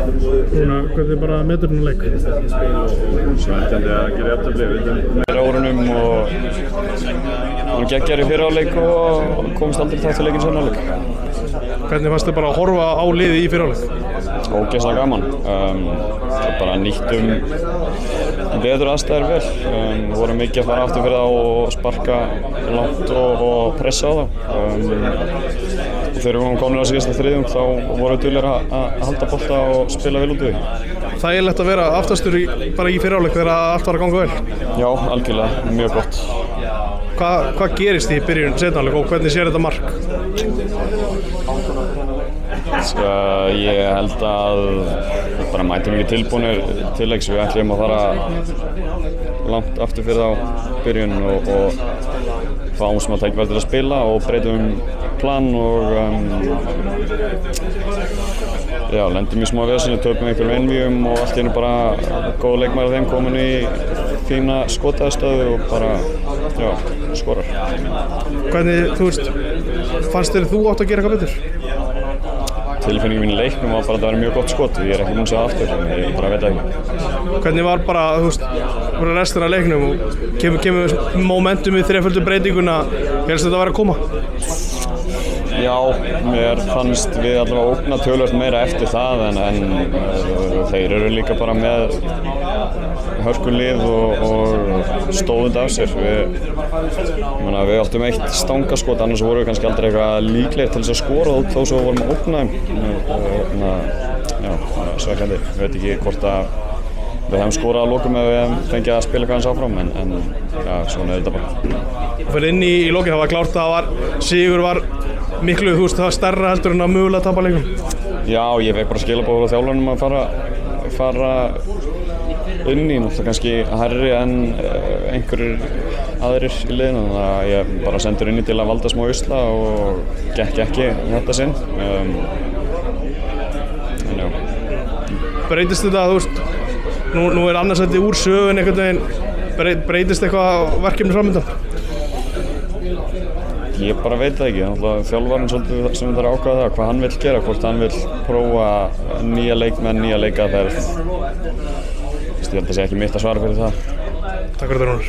Núna, hvernig bara metur hún leik? Svekkjandi að gera jafntefli, við erum meira órunum og hann geggjar í fyrri hálfleik og komst aldrei takt til leikinn seinni hálfleik. Hvernig fannst þið bara að horfa á liðið í fyrri hálfleik? Ógeðslega gaman. Bara nýttum betur aðstæður vel. Við vorum mikið að fara aftur fyrir það og sparka langt og pressa á það. Þegar við vorum komin á síðasta þriðjung þá vorum við duglegir að halda bolta og spila vel út í því. Þægilegt að vera aftastur bara í fyrri hálfleik þegar allt var að ganga vel? Já, algjörlega. Mjög gott. Hvað gerist í byrjun seinni hálfleik og hvernig sér þetta mark? Ég held að við bara mætum ekki tilbúnir til leiks. Við ætlum að fara langt aftur fyrir þá byrjun og fáum smá tækifæri til að spila og breytum plan og lendum í smá veseni, töpum einhverjum einvíum og allt í einu bara góð leikmaður af þeim komin í fína skotaðstöðu og bara skorar. Hvernig, fannst þér þú átt að gera eitthvað betur? Tilfinningin mín í leiknum var bara að það væri mjög gott skot. Ég ekki búinn að sjá aftur, en ég bara veit ekki. Hvernig var bara, bara restina af leiknum og kemur momentum í þreföldu breytinguna, helst þetta væri að koma? Já, mér fannst við allavega ógna töluvert meira eftir það en þeir eru líka bara með hörkulið og stóðund af sér. Við áttum eitt stangaskot, annars vorum við kannski aldrei eitthvað líklegir til þess að skora þó svo vorum við að ógna þeim. Svekkjandi. Ég veit ekki hvort að við hefum skorað að lokum ef við hefum fengið að spila eitthvað eins áfram, en svona er þetta bara. Fyrir inn í lokin, það var klárt að sigur var miklu, það var stærra heldur en að mögulega tapa leikum. Já, ég fekk bara skilaboð frá þjálfarnum að fara inn í, náttúrulega kannski hærri en einhverjir aðrir í liðinu, þannig að ég bara sendur inn í til að valda smá usla og gekk ekki þetta sinn. Breytist þetta, nú er annarsætti úr sögun einhvern veginn, breytist eitthvað verkefni framöndan? Ég bara veit það ekki, þjálfarinn svolítið sem þarf að ákveða það, hvað hann vill gera, hvort hann vill prófa nýja leikmenn, nýja leikaðferð. Ég held að það sé ekki mitt að svara fyrir það. Takk fyrir þetta, Rúnar.